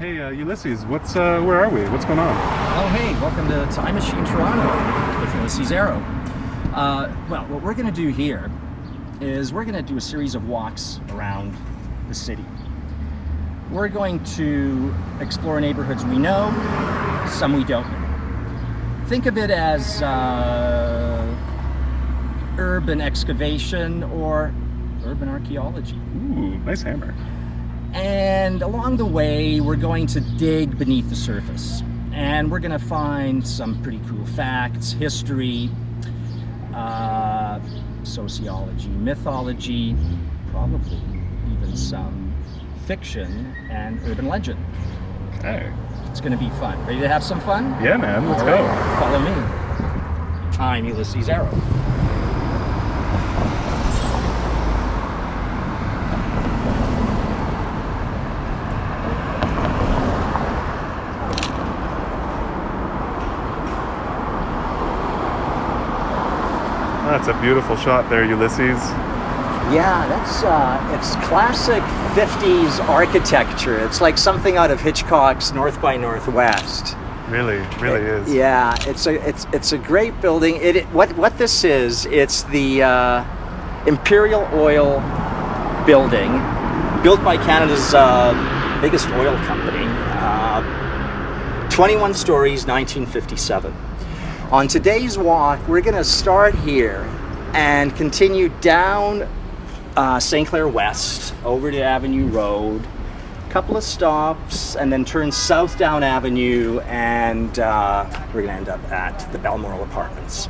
Hey, Ulysses, where are we? What's going on? Oh, hey, welcome to Time Machine Toronto with Ulysses Arrow. Well, what we're going to do here is we're going to do a series of walks around the city. We're going to explore neighborhoods we know, some we don't know. Think of it as urban excavation or urban archaeology. Ooh, nice hammer. And along the way, we're going to dig beneath the surface. And we're going to find some pretty cool facts, history, sociology, mythology, probably even some fiction and urban legend. Okay. It's going to be fun. Ready to have some fun? Yeah, man, let's All go. right, follow me. I'm Ulysses Arrow. That's a beautiful shot there, Ulysses. Yeah, that's it's classic 50s architecture. It's like something out of Hitchcock's North by Northwest. Really is. Yeah, it's a great building. What this is, it's the Imperial Oil building, built by Canada's biggest oil company. 21 stories, 1957. On today's walk, we're going to start here and continue down St. Clair West over to Avenue Road, a couple of stops, and then turn south down Avenue, and we're going to end up at the Balmoral Apartments.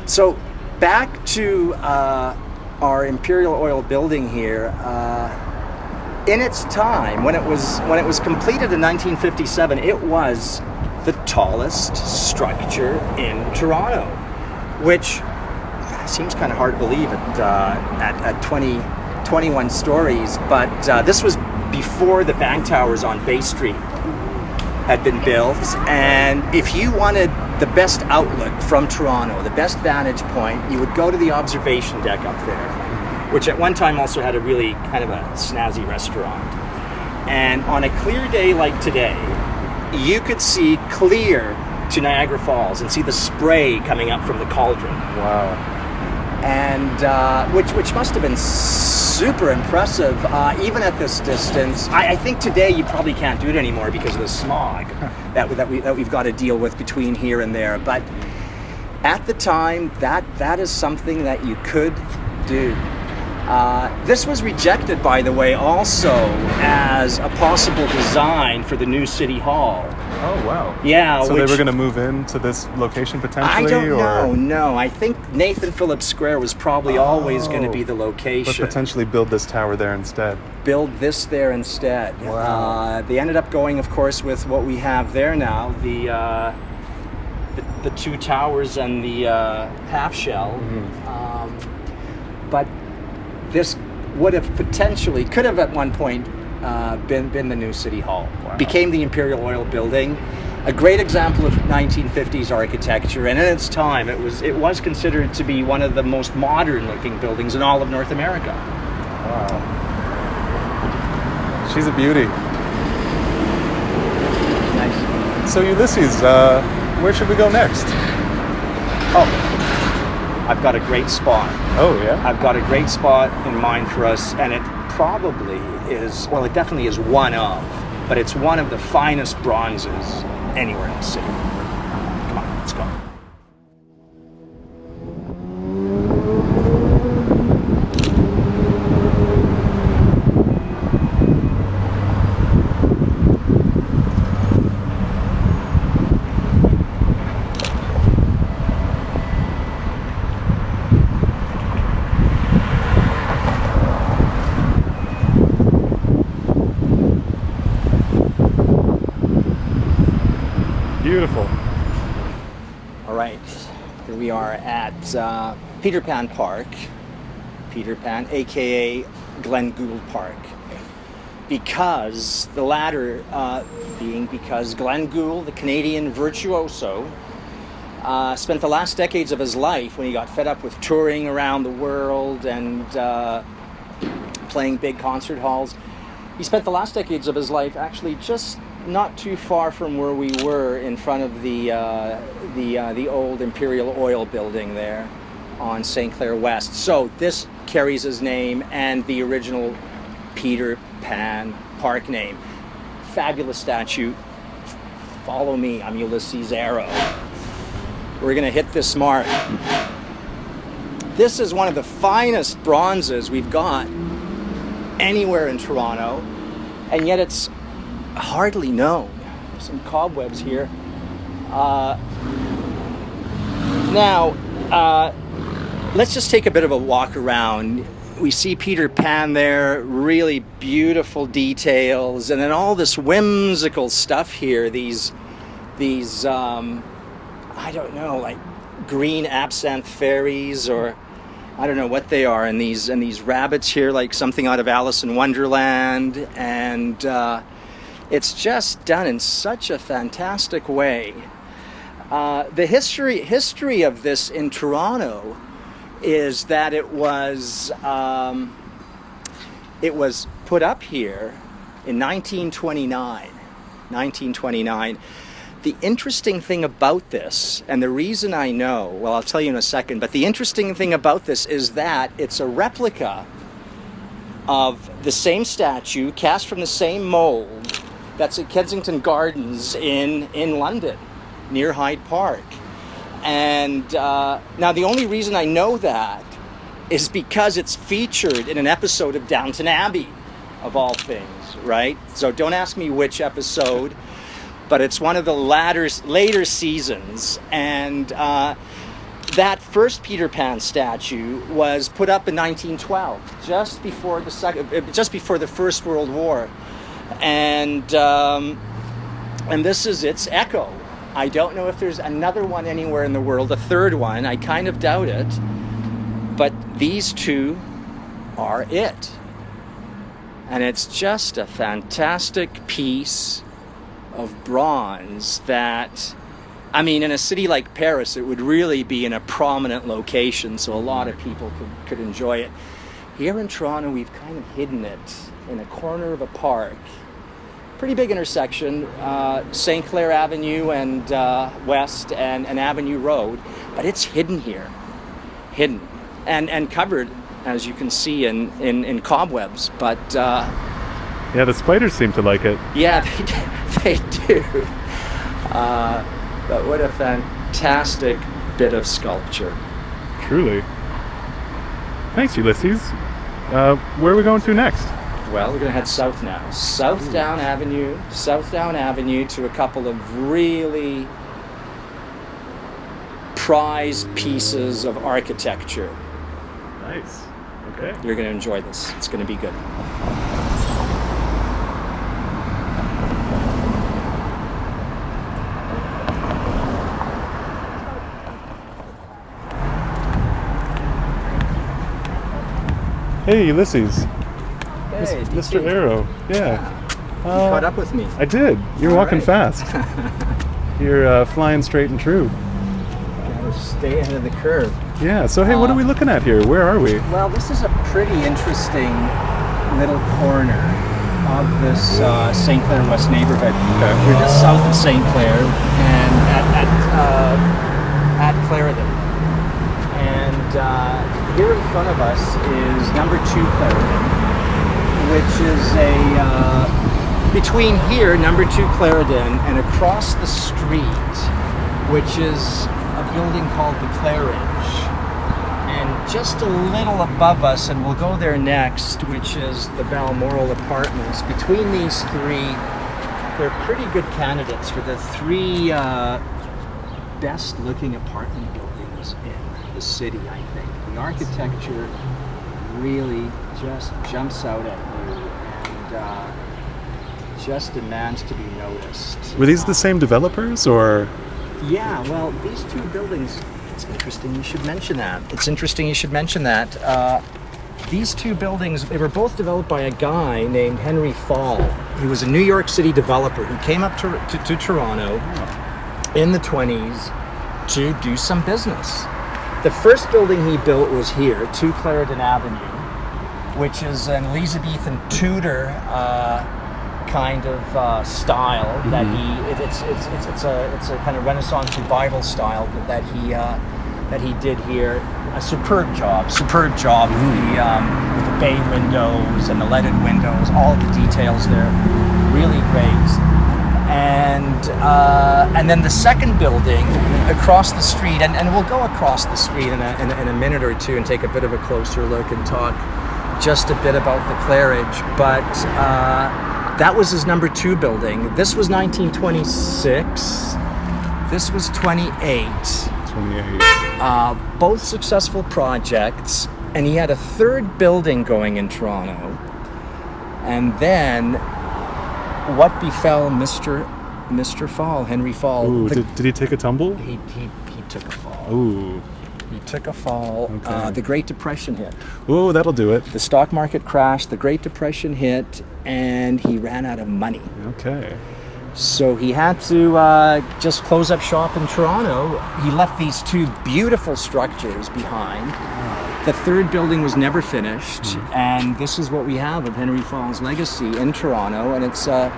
So back to our Imperial Oil building here. In its time, when it was completed in 1957, it was the tallest structure in Toronto, which seems kind of hard to believe at 21 stories, but this was before the bank towers on Bay Street had been built. And if you wanted the best outlook from Toronto, the best vantage point, you would go to the observation deck up there, which at one time also had a really kind of a snazzy restaurant. And on a clear day like today, you could see clear to Niagara Falls and see the spray coming up from the cauldron. Wow. And which must have been super impressive, even at this distance. I think today you probably can't do it anymore because of the smog that we've got to deal with between here and there. But at the time, that is something that you could do. This was rejected, by the way, also as a possible design for the new City Hall. Oh, wow. Yeah. So they were going to move into this location potentially? I don't know, no. I think Nathan Phillips Square was probably always going to be the location. But potentially build this tower there instead. Build this there instead. Wow. They ended up going, of course, with what we have there now, the two towers and the half shell. Mm-hmm. But this could have at one point been the new City Hall. Wow. Became the Imperial Oil building. A great example of 1950s architecture, and in its time it was considered to be one of the most modern looking buildings in all of North America. Wow. She's a beauty. Nice. So Ulysses, where should we go next? Oh, I've got a great spot. Oh, yeah? I've got a great spot in mind for us, and it probably is, well, it definitely is one of, but it's one of the finest bronzes anywhere in the city. Come on, let's go. Beautiful. All right, here we are at Peter Pan Park. Peter Pan, aka Glenn Gould Park. Because the latter being because Glenn Gould, the Canadian virtuoso, spent the last decades of his life, when he got fed up with touring around the world and playing big concert halls, he spent the last decades of his life actually just not too far from where we were in front of the old Imperial Oil building there on St. Clair West. So this carries his name and the original Peter Pan Park name. Fabulous statue. Follow me, I'm Ulysses Arrow. We're gonna hit this mark. This is one of the finest bronzes we've got anywhere in Toronto, and yet it's hardly known. There's some cobwebs here. Now, let's just take a bit of a walk around. We see Peter Pan there, really beautiful details, and then all this whimsical stuff here. These I don't know, like green absinthe fairies, or I don't know what they are, and these rabbits here, like something out of Alice in Wonderland, and it's just done in such a fantastic way. The history of this in Toronto is that it was put up here in 1929. The interesting thing about this, and the reason I know, well, I'll tell you in a second, but the interesting thing about this is that it's a replica of the same statue cast from the same mold that's at Kensington Gardens in London, near Hyde Park. And now the only reason I know that is because it's featured in an episode of Downton Abbey, of all things, right? So don't ask me which episode, but it's one of the later seasons. And that first Peter Pan statue was put up in 1912, just before the First World War. And this is its echo. I don't know if there's another one anywhere in the world, a third one. I kind of doubt it. But these two are it. And it's just a fantastic piece of bronze that, I mean, in a city like Paris, it would really be in a prominent location, so a lot of people could enjoy it. Here in Toronto, we've kind of hidden it in a corner of a park. Pretty big intersection, St. Clair Avenue and West and Avenue Road, but it's hidden here, hidden and covered, as you can see, in cobwebs. But yeah, the spiders seem to like it. Yeah, they do. But what a fantastic bit of sculpture. Truly. Thanks, Ulysses. Where are we going to next? Well, we're going to head south now. Southdown Avenue to a couple of really prized pieces of architecture. Nice. Okay. You're going to enjoy this. It's going to be good. Hey, Ulysses. Hey, Mr. Arrow. Yeah. You caught up with me. I did. You're walking fast. You're flying straight and true. Gotta stay ahead of the curve. Yeah. So, hey, what are we looking at here? Where are we? Well, this is a pretty interesting little corner of this St. Clair West neighborhood. Okay. We're just south of St. Clair and at Clarendon. And here in front of us is number 2 Clarendon, which is between here, number 2 Clarendon, and across the street, which is a building called the Claridge. And just a little above us, and we'll go there next, which is the Balmoral Apartments. Between these three, they're pretty good candidates for the 3 best looking apartment buildings in the city, I think. The architecture really just jumps out at you and just demands to be noticed. Were these the same developers, or? Yeah, well, these 2 buildings, it's interesting you should mention that. These 2 buildings, they were both developed by a guy named Henry Fall. He was a New York City developer who came up to Toronto in the 20s to do some business. The first building he built was here, 2 Clarendon Avenue. which is an Elizabethan Tudor kind of style that it's a kind of Renaissance revival style that he did here. A superb job with the bay windows and the leaded windows, all the details there, really great. And then the second building across the street, and we'll go across the street in a minute or two and take a bit of a closer look and talk just a bit about the Claridge, but that was his number 2 building. This was 1926. This was 28. Both successful projects, and he had a third building going in Toronto. And then what befell Mr. Fall, Henry Fall? Ooh, did he take a tumble? He took a fall. Ooh. He took a fall. Okay. The Great Depression hit. Ooh, that'll do it. The stock market crashed, the Great Depression hit, and he ran out of money. Okay. So he had to just close up shop in Toronto. He left these 2 beautiful structures behind. The third building was never finished, and this is what we have of Henry Fall's legacy in Toronto, and it's a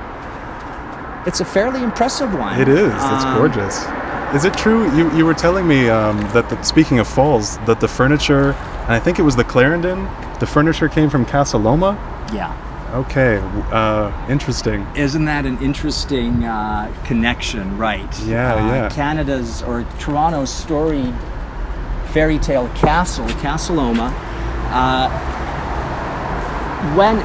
fairly impressive one. It is. It's gorgeous. Is it true? You were telling me that speaking of falls, that the furniture, and I think it was the Clarendon, the furniture came from Casa Loma? Yeah. Okay. Interesting. Isn't that an interesting connection, right? Yeah. Canada's, or Toronto's storied fairy tale castle, Casa Loma, when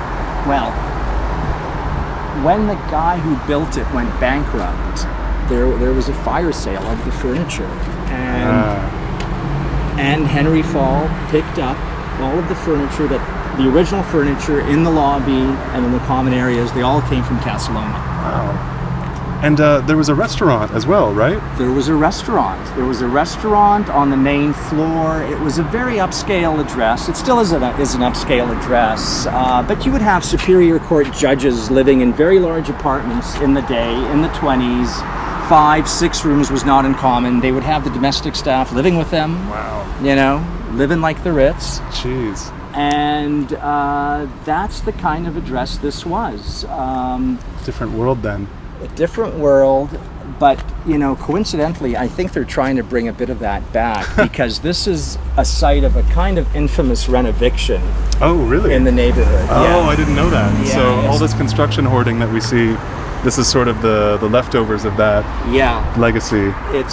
the guy who built it went bankrupt, there was a fire sale of the furniture, and Henry Fall picked up all of the furniture, the original furniture in the lobby and in the common areas. They all came from Casa Loma. Wow. And there was a restaurant as well, right? There was a restaurant. There was a restaurant on the main floor. It was a very upscale address. It still is an upscale address. But you would have Superior Court judges living in very large apartments in the day, in the 20s. 5, 6 rooms was not uncommon. They would have the domestic staff living with them. Wow. Living like the Ritz. Jeez. And that's the kind of address this was. Different world then. A different world, but coincidentally, I think they're trying to bring a bit of that back because this is a site of a kind of infamous renovation. Oh, really? In the neighborhood. Oh, yeah. I didn't know that. Yeah, so all this construction hoarding that we see, this is sort of the leftovers of that legacy. It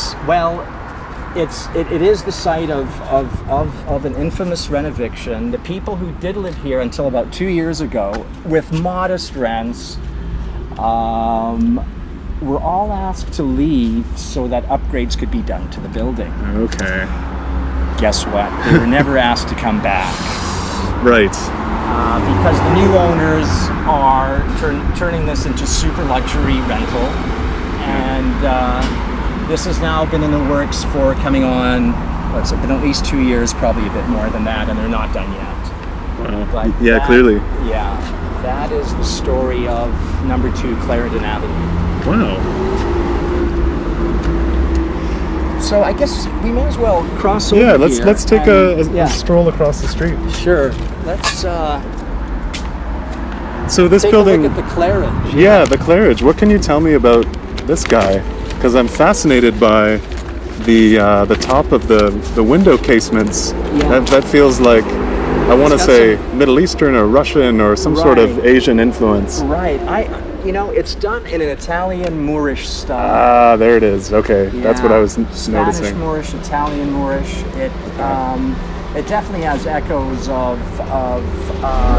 is the site of an infamous renovation. The people who did live here until about 2 years ago, with modest rents, were all asked to leave so that upgrades could be done to the building. Okay. Guess what? They were never asked to come back. Right. Because the new owners are turning this into super luxury rental, and this has now been in the works for coming on, what's it been, at least 2 years, probably a bit more than that, and they're not done yet. Wow. But clearly. Yeah. That is the story of number 2 Clarendon Avenue. Wow. So I guess we may as well cross over. Yeah, let's take a stroll across the street. Sure. Let's so this take building, a look at the Claridge. Yeah, the Claridge. What can you tell me about this guy? Because I'm fascinated by the top of the window casements. Yeah. That feels like, I want to say Middle Eastern or Russian or some sort of Asian influence. Right. It's done in an Italian Moorish style. Ah, there it is. Okay, that's what I was Spanish noticing. Moorish, Italian Moorish. It definitely has echoes of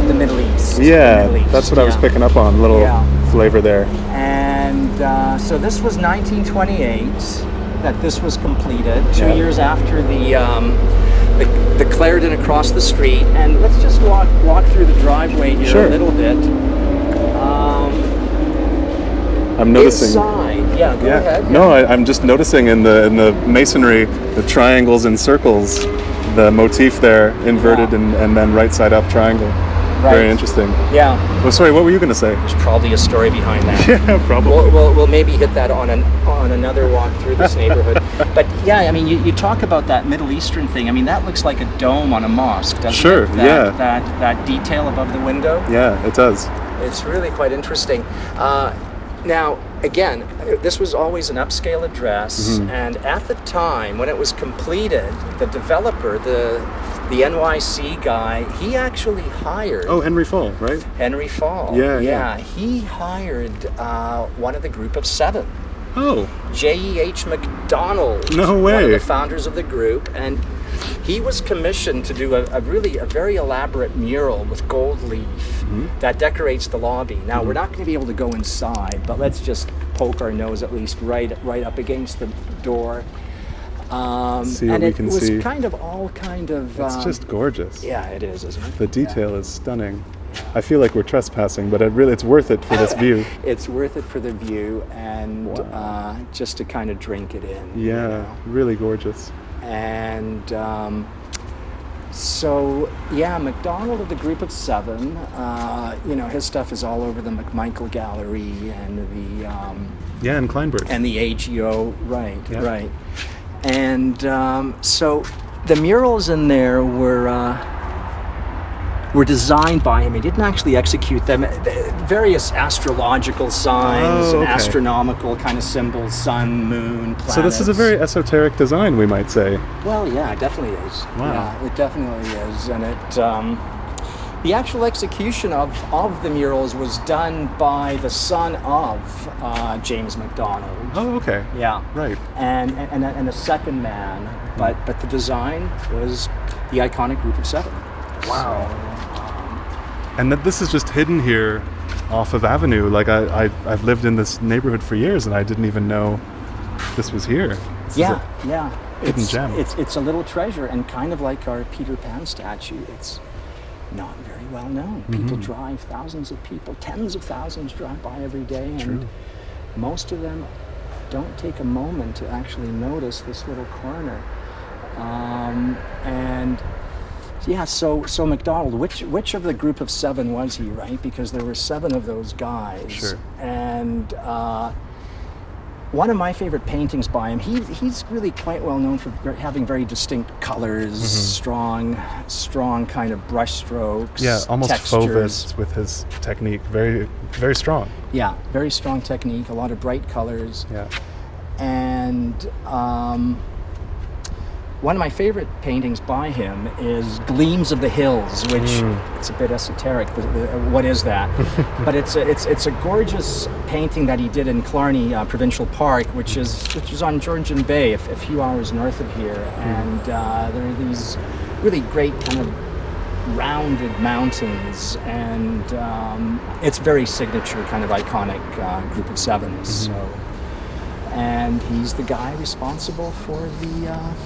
the Middle East. Yeah, that's what I was picking up on. A little flavor there. And so this was 1928 that this was completed. 2 years after the Clarendon across the street, and let's just walk through the driveway here a little bit. I'm noticing. Inside, go ahead. No, I'm just noticing in the masonry, the triangles and circles, the motif there, inverted and then right side up triangle. Right. Very interesting. Yeah. Well, sorry, what were you going to say? There's probably a story behind that. Yeah, probably. We'll maybe hit that on on another walk through this neighborhood. But yeah, I mean, you talk about that Middle Eastern thing. I mean, that looks like a dome on a mosque, doesn't Sure, it? yeah. That detail above the window. Yeah, it does. It's really quite interesting. Now, again, this was always an upscale address, and at the time when it was completed, the developer, the NYC guy, he actually hired... Oh, Henry Fall, right? Henry Fall. Yeah. He hired one of the group of 7. Oh. J.E.H. McDonald. No way. One of the founders of the group, and he was commissioned to do a very elaborate mural with gold leaf that decorates the lobby. Now, we're not going to be able to go inside, but let's just poke our nose at least right up against the door. See what and we can see. It was kind of... It's just gorgeous. Yeah, it is, isn't it? The detail is stunning. I feel like we're trespassing, but it's worth it for this view. It's worth it for the view and just to kind of drink it in. Yeah, really gorgeous. And so, yeah, McDonald of the group of 7, his stuff is all over the McMichael Gallery and the... and Kleinberg. And the AGO, right. And so the murals in there were designed by him. He didn't actually execute them. Various astrological signs and astronomical kind of symbols, sun, moon, planets. So this is a very esoteric design, we might say. Well, yeah, it definitely is. Wow. Yeah, it definitely is. And the actual execution of the murals was done by the son of James McDonald. Oh, okay. Yeah. Right. And a second man, but the design was the iconic group of 7. Wow. And that this is just hidden here off of Avenue. Like I've lived in this neighborhood for years and I didn't even know this was here. This is a hidden gem. It's a little treasure, and kind of like our Peter Pan statue, it's not very well known. People drive, thousands of people, tens of thousands drive by every day, and most of them don't take a moment to actually notice this little corner. So McDonald, which of the group of 7 was he, right? Because there were 7 of those guys. Sure. And one of my favorite paintings by him, he's really quite well known for having very distinct colors, strong kind of brush strokes. Yeah, almost textures. Fauvist with his technique. Very, very strong. Yeah, very strong technique, a lot of bright colors. Yeah. And one of my favorite paintings by him is Gleams of the Hills, which it's a bit esoteric. What is that? But it's a gorgeous painting that he did in Killarney Provincial Park, which is on Georgian Bay, a few hours north of here. And there are these really great kind of rounded mountains, and it's very signature, kind of iconic group of 7s. So. And he's the guy responsible for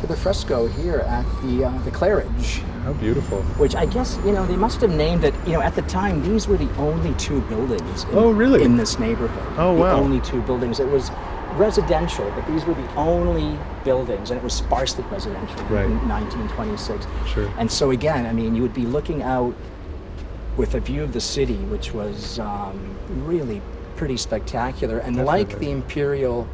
the fresco here at the Claridge. How beautiful! Which I guess they must have named it. At the time, these were the only 2 buildings. In this neighborhood. Oh wow! The only 2 buildings. It was residential, but these were the only buildings, and it was sparsely residential in 1926. Sure. And so again, I mean, you would be looking out with a view of the city, which was really pretty spectacular. And like the Imperial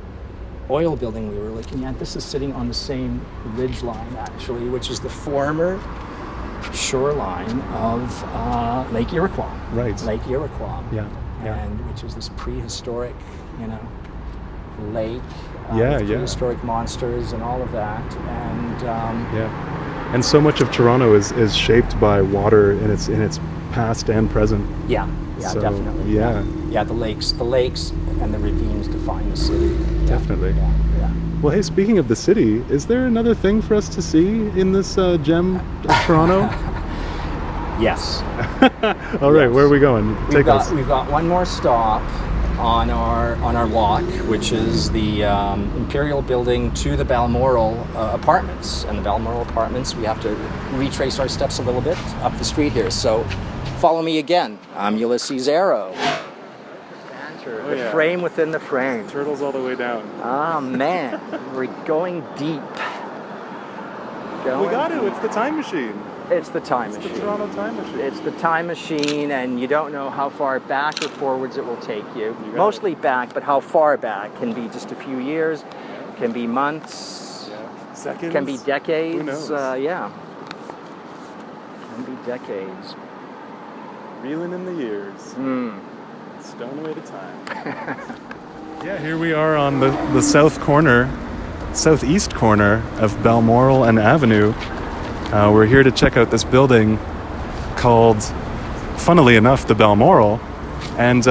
oil building we were looking at, this is sitting on the same ridge line actually, which is the former shoreline of Lake Iroquois. Right. Lake Iroquois. Yeah. And which is this prehistoric, lake. With prehistoric monsters and all of that. And and so much of Toronto is shaped by water in its past and present. Yeah, So, definitely. Yeah, the lakes and the ravines define the city. Definitely. Yeah. Well, hey, speaking of the city, is there another thing for us to see in this gem of Toronto? Yes. All right, where are we going? We've got one more stop on our walk, which is the Imperial Building to the Balmoral Apartments. And the Balmoral Apartments, we have to retrace our steps a little bit up the street here. So follow me again. I'm Ulysses Arrow. The frame within the frame. Turtles all the way down. Ah, man. We're going deep. We got it. It's the time machine. It's the time machine. The Toronto time machine. It's the time machine, and you don't know how far back or forwards it will take you. Mostly back, but how far back can be just a few years, can be months, seconds, can be decades. Who knows? Can be decades. Reeling in the years. Stone away to time. Yeah, here we are on the southeast corner of Balmoral and Avenue. We're here to check out this building called, funnily enough, the Balmoral. And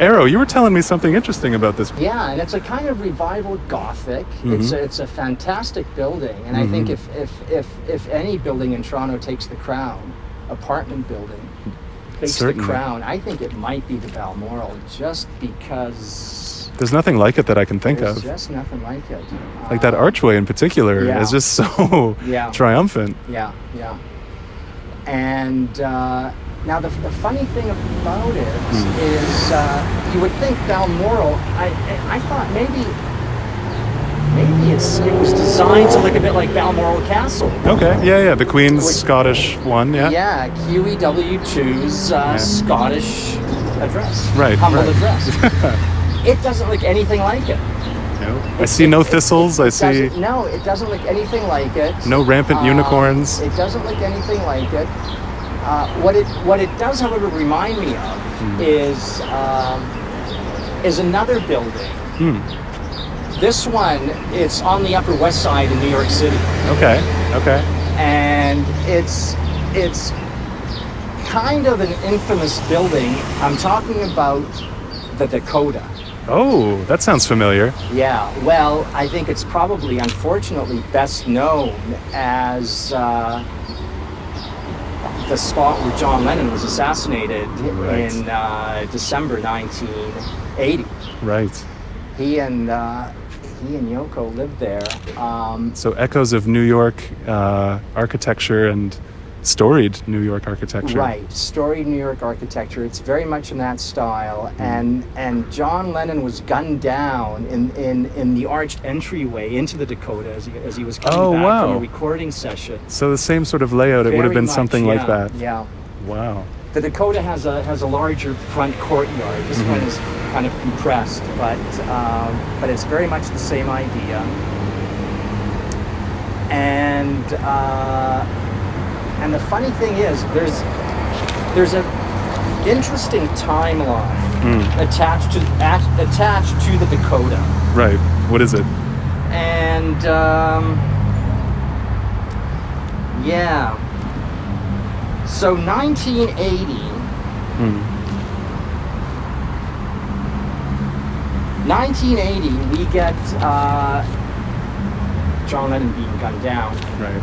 Arrow, you were telling me something interesting about this. Yeah, and it's a kind of revival Gothic. It's a fantastic building, and I think if any building in Toronto takes the crown, apartment building takes Certainly. the crown, I think it might be the Balmoral, just because There's nothing like it that I can think there's of. just nothing like it. Like that archway in particular is just so triumphant. Yeah. And now the funny thing about it is you would think Balmoral, I thought maybe it was designed to look a bit like Balmoral Castle. Okay, yeah, the Queen's Scottish one, yeah. Yeah, QEW2's Scottish address. Humble address. It doesn't look anything like it. No. I see no thistles, No, it doesn't look anything like it. No rampant unicorns. It doesn't look anything like it. What it does, however, remind me of is another building. This one, it's on the Upper West Side in New York City. Okay. And it's kind of an infamous building. I'm talking about the Dakota. Oh, that sounds familiar. Yeah, well, I think it's probably, unfortunately, best known as the spot where John Lennon was assassinated in December 1980. Right. He and Yoko lived there. So echoes of New York architecture and storied New York architecture. Right, storied New York architecture. It's very much in that style. And John Lennon was gunned down in the arched entryway into the Dakota as he was coming back from a recording session. So the same sort of layout. It would have been something like that. Yeah. Wow. The Dakota has a larger front courtyard. This one is kind of compressed, but it's very much the same idea. And the funny thing is, there's an interesting timeline attached to the Dakota. Right. What is it? And so 1980. 1980, we get John Lennon being gunned down. Right.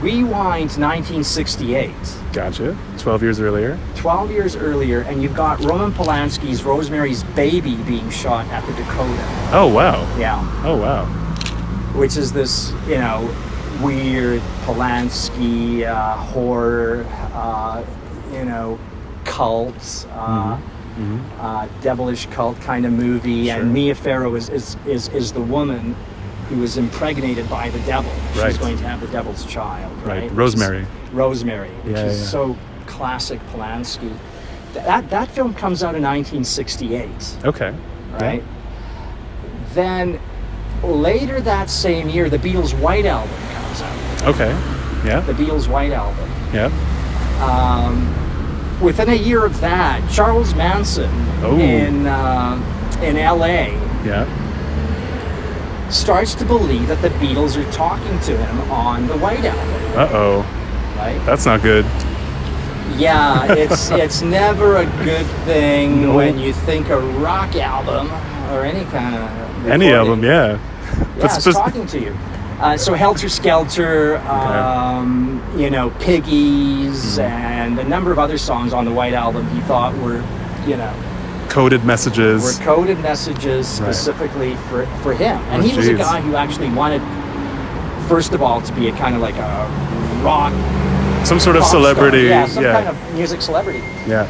Rewind 1968. Gotcha. 12 years earlier. 12 years earlier, and you've got Roman Polanski's Rosemary's Baby being shot at the Dakota. Oh, wow. Yeah. Oh, wow. Which is this, weird Polanski horror, cult, devilish cult kind of movie. Sure. And Mia Farrow is the woman who was impregnated by the devil. Right. She's going to have the devil's child. Right. Rosemary. Which is so classic Polanski. That film comes out in 1968. Okay. Right. Then later that same year, the Beatles' White Album comes out. Okay. Yeah. The Beatles' White Album. Yeah. Within a year of that, Charles Manson in LA starts to believe that the Beatles are talking to him on the White Album. Uh-oh. Right? That's not good. Yeah, it's never a good thing when you think a rock album or any kind of recording. Any album, yeah. Yeah, it's talking to you. So Helter Skelter, Piggies, and a number of other songs on the White Album he thought were, coded messages. Were coded messages specifically for him. And he was a guy who actually wanted, first of all, to be a kind of like a rock. Some sort of celebrity. Star. Kind of music celebrity. Yeah.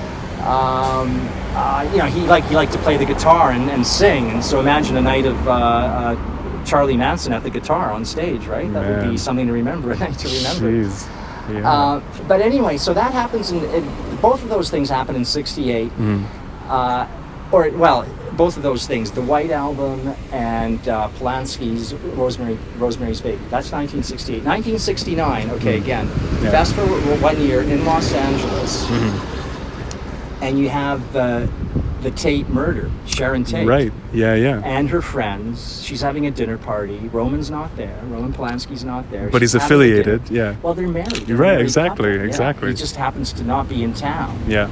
He liked to play the guitar and sing. And so imagine a night of Charlie Manson at the guitar on stage, right? That would be something to remember, a night to remember. Jeez. Yeah. But anyway, so that happens both of those things happen in 68. Both of those things, the White Album and Polanski's Rosemary's Baby. That's 1968. 1969, okay, again, fast forward 1 year in Los Angeles, and you have the Tate murder, Sharon Tate. Right, yeah. And her friends. She's having a dinner party. Roman Polanski's not there. But he's affiliated, yeah. Well, they're married. You're right, exactly. He just happens to not be in town. Yeah.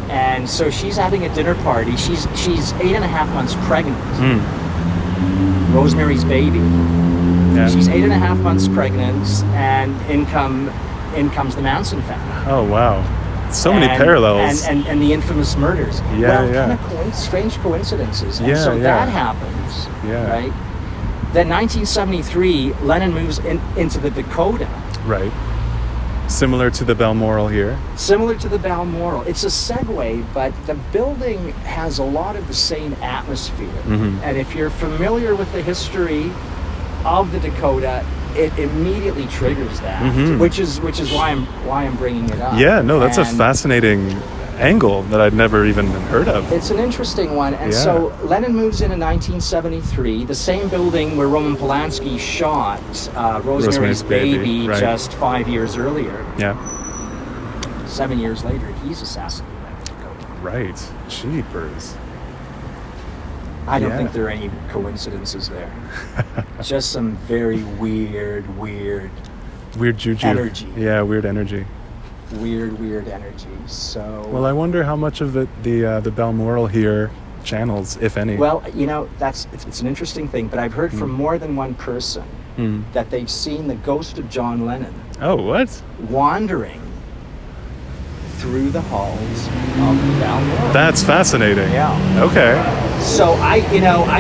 And so she's having a dinner party. She's 8.5 months pregnant. Rosemary's Baby. Yeah. She's 8.5 months pregnant, and in comes the Manson family. Oh wow. So many parallels. And the infamous murders. Kind of strange coincidences. And so that happens, right? Then 1973, Lennon moves into the Dakota. Right. Similar to the Balmoral here. Similar to the Balmoral. It's a segue, but the building has a lot of the same atmosphere. And if you're familiar with the history of the Dakota, it immediately triggers that, which is why I'm bringing it up. Yeah, no, that's a fascinating angle that I'd never even heard of. It's an interesting one. And so Lennon moves in 1973, the same building where Roman Polanski shot Rosemary's Baby just 5 years earlier. Yeah. 7 years later, he's assassinated. Right. Jeepers. I don't think there are any coincidences there. Just some very weird juju. Energy. Yeah, weird energy. Weird energy. So. Well, I wonder how much of it the Balmoral here channels, if any. Well, it's an interesting thing, but I've heard from more than one person that they've seen the ghost of John Lennon. Oh, what? Wandering through the halls of the Balmoral. That's fascinating. Yeah. Okay. So I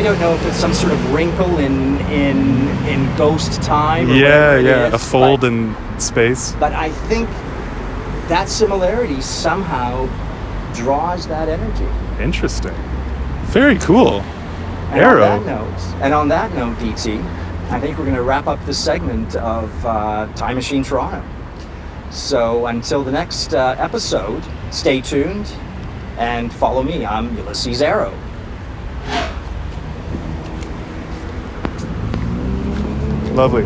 don't know if it's some sort of wrinkle in ghost time. Or yeah, a fold in space. But I think that similarity somehow draws that energy. Interesting. Very cool. And Arrow. On that note, DT, I think we're going to wrap up this segment of Time Machine Toronto. So until the next episode, stay tuned and follow me. I'm Ulysses Arrow. Lovely.